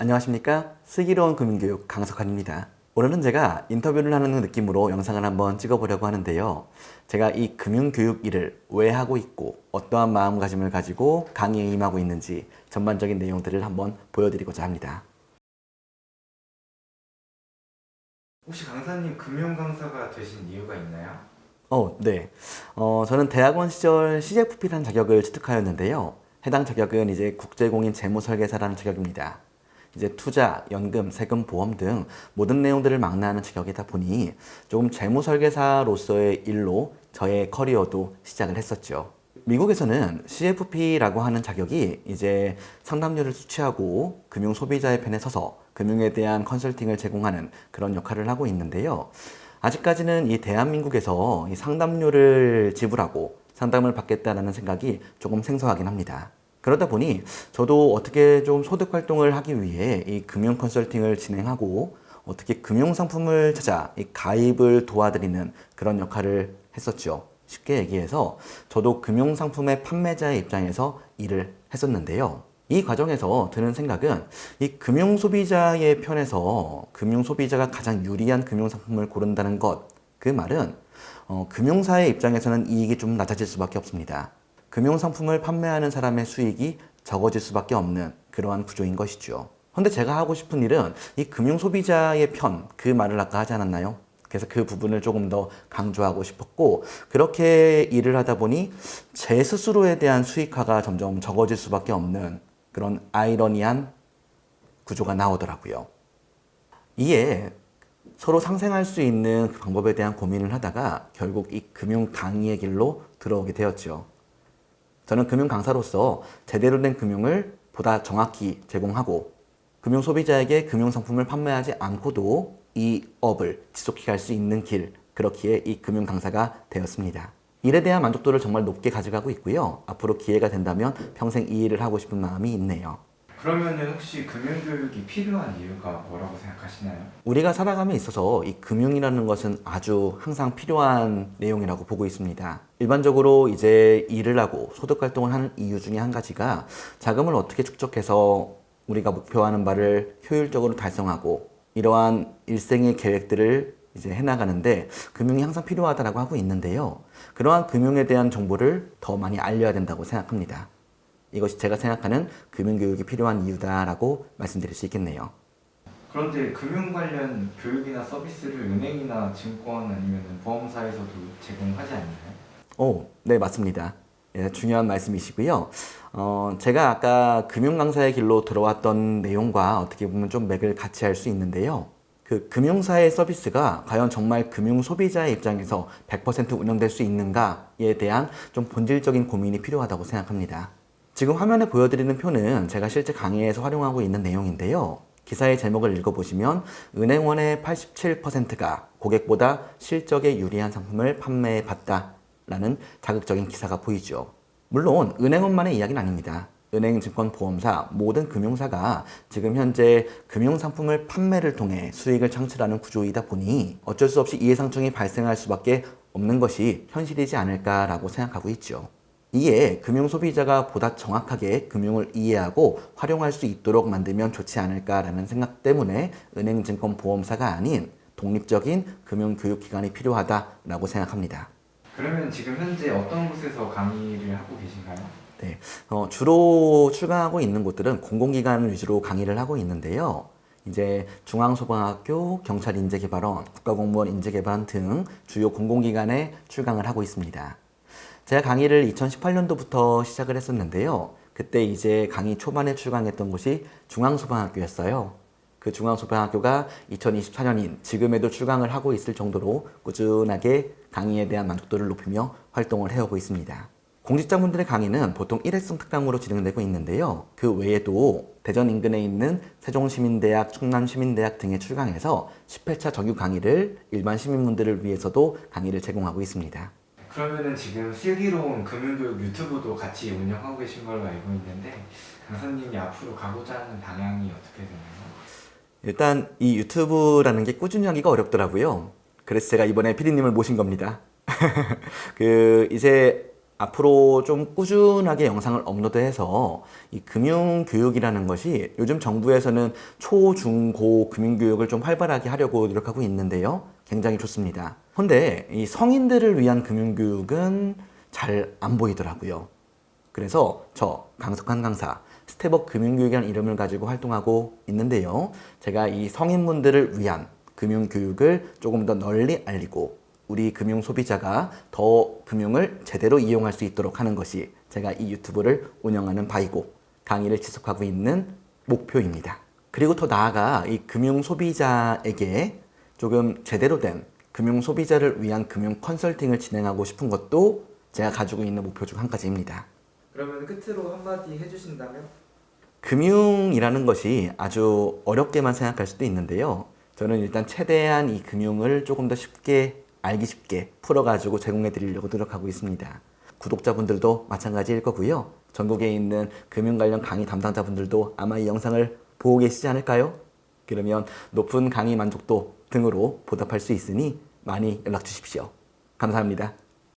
안녕하십니까? 슬기로운 금융교육 강석환입니다. 오늘은 제가 인터뷰를 하는 느낌으로 영상을 한번 찍어보려고 하는데요. 제가 이 금융교육 일을 왜 하고 있고 어떠한 마음가짐을 가지고 강의에 임하고 있는지 전반적인 내용들을 한번 보여드리고자 합니다. 혹시 강사님 금융 강사가 되신 이유가 있나요? 네. 저는 대학원 시절 CFP라는 자격을 취득하였는데요. 해당 자격은 이제 국제공인 재무설계사라는 자격입니다. 이제 투자, 연금, 세금, 보험 등 모든 내용들을 망라하는 자격이다 보니 조금 재무설계사로서의 일로 저의 커리어도 시작을 했었죠. 미국에서는 CFP라고 하는 자격이 이제 상담료를 수취하고 금융 소비자의 편에 서서 금융에 대한 컨설팅을 제공하는 그런 역할을 하고 있는데요. 아직까지는 이 대한민국에서 이 상담료를 지불하고 상담을 받겠다라는 생각이 조금 생소하긴 합니다. 그러다 보니 저도 어떻게 좀 소득 활동을 하기 위해 이 금융 컨설팅을 진행하고 어떻게 금융 상품을 찾아 이 가입을 도와드리는 그런 역할을 했었죠. 쉽게 얘기해서 저도 금융 상품의 판매자의 입장에서 일을 했었는데요. 이 과정에서 드는 생각은 이 금융 소비자의 편에서 금융 소비자가 가장 유리한 금융 상품을 고른다는 것, 그 말은 금융사의 입장에서는 이익이 좀 낮아질 수밖에 없습니다. 금융 상품을 판매하는 사람의 수익이 적어질 수밖에 없는 그러한 구조인 것이죠. 그런데 제가 하고 싶은 일은 이 금융 소비자의 편, 그 말을 아까 하지 않았나요? 그래서 그 부분을 조금 더 강조하고 싶었고, 그렇게 일을 하다 보니 제 스스로에 대한 수익화가 점점 적어질 수밖에 없는 그런 아이러니한 구조가 나오더라고요. 이에 서로 상생할 수 있는 그 방법에 대한 고민을 하다가 결국 이 금융 강의의 길로 들어오게 되었죠. 저는 금융 강사로서 제대로 된 금융을 보다 정확히 제공하고 금융 소비자에게 금융 상품을 판매하지 않고도 이 업을 지속해 갈 수 있는 길, 그렇기에 이 금융 강사가 되었습니다. 일에 대한 만족도를 정말 높게 가져가고 있고요. 앞으로 기회가 된다면 평생 이 일을 하고 싶은 마음이 있네요. 그러면은 혹시 금융교육이 필요한 이유가 뭐라고 생각하시나요? 우리가 살아감에 있어서 이 금융이라는 것은 아주 항상 필요한 내용이라고 보고 있습니다. 일반적으로 이제 일을 하고 소득 활동을 하는 이유 중에 한 가지가 자금을 어떻게 축적해서 우리가 목표하는 바를 효율적으로 달성하고 이러한 일생의 계획들을 이제 해나가는데 금융이 항상 필요하다고 하고 있는데요. 그러한 금융에 대한 정보를 더 많이 알려야 된다고 생각합니다. 이것이 제가 생각하는 금융교육이 필요한 이유다라고 말씀드릴 수 있겠네요. 그런데 금융 관련 교육이나 서비스를 은행이나 증권 아니면 보험사에서도 제공하지 않나요? 네, 맞습니다. 예, 중요한 말씀이시고요. 제가 아까 금융 강사의 길로 들어왔던 내용과 어떻게 보면 좀 맥을 같이 할 수 있는데요. 그 금융사의 서비스가 과연 정말 금융 소비자의 입장에서 100% 운영될 수 있는가에 대한 좀 본질적인 고민이 필요하다고 생각합니다. 지금 화면에 보여드리는 표는 제가 실제 강의에서 활용하고 있는 내용인데요. 기사의 제목을 읽어보시면 은행원의 87%가 고객보다 실적에 유리한 상품을 판매해봤다 라는 자극적인 기사가 보이죠. 물론 은행원만의 이야기는 아닙니다. 은행, 증권, 보험사, 모든 금융사가 지금 현재 금융상품을 판매를 통해 수익을 창출하는 구조이다 보니 어쩔 수 없이 이해상충이 발생할 수밖에 없는 것이 현실이지 않을까라고 생각하고 있죠. 이에 금융 소비자가 보다 정확하게 금융을 이해하고 활용할 수 있도록 만들면 좋지 않을까라는 생각 때문에 은행, 증권, 보험사가 아닌 독립적인 금융교육기관이 필요하다라고 생각합니다. 그러면 지금 현재 어떤 곳에서 강의를 하고 계신가요? 네, 주로 출강하고 있는 곳들은 공공기관 위주로 강의를 하고 있는데요. 이제 중앙소방학교, 경찰인재개발원, 국가공무원 인재개발원 등 주요 공공기관에 출강을 하고 있습니다. 제가 강의를 2018년도부터 시작을 했었는데요. 그때 이제 강의 초반에 출강했던 곳이 중앙소방학교였어요. 그 중앙소방학교가 2024년인 지금에도 출강을 하고 있을 정도로 꾸준하게 강의에 대한 만족도를 높이며 활동을 해오고 있습니다. 공직자분들의 강의는 보통 일회성 특강으로 진행되고 있는데요. 그 외에도 대전 인근에 있는 세종시민대학, 충남시민대학 등에 출강해서 10회차 정규 강의를 일반 시민분들을 위해서도 강의를 제공하고 있습니다. 그러면은 지금 슬기로운 금융교육 유튜브도 같이 운영하고 계신 걸로 알고 있는데 강사님이 앞으로 가고자 하는 방향이 어떻게 되나요? 일단 이 유튜브라는 게 꾸준히 하기가 어렵더라고요. 그래서 제가 이번에 피디님을 모신 겁니다. 이제 앞으로 좀 꾸준하게 영상을 업로드해서 이 금융교육이라는 것이 요즘 정부에서는 초, 중, 고 금융교육을 좀 활발하게 하려고 노력하고 있는데요. 굉장히 좋습니다. 근데 이 성인들을 위한 금융교육은 잘 안 보이더라고요. 그래서 저 강석환 강사 스텝업 금융교육이라는 이름을 가지고 활동하고 있는데요. 제가 이 성인분들을 위한 금융교육을 조금 더 널리 알리고 우리 금융 소비자가 더 금융을 제대로 이용할 수 있도록 하는 것이 제가 이 유튜브를 운영하는 바이고 강의를 지속하고 있는 목표입니다. 그리고 더 나아가 이 금융 소비자에게 조금 제대로 된 금융 소비자를 위한 금융 컨설팅을 진행하고 싶은 것도 제가 가지고 있는 목표 중 한 가지입니다. 그러면 끝으로 한마디 해주신다면? 금융이라는 것이 아주 어렵게만 생각할 수도 있는데요. 저는 일단 최대한 이 금융을 조금 더 쉽게 알기 쉽게 풀어가지고 제공해 드리려고 노력하고 있습니다. 구독자분들도 마찬가지일 거고요. 전국에 있는 금융 관련 강의 담당자분들도 아마 이 영상을 보고 계시지 않을까요? 그러면 높은 강의 만족도 등으로 보답할 수 있으니 많이 연락 주십시오. 감사합니다.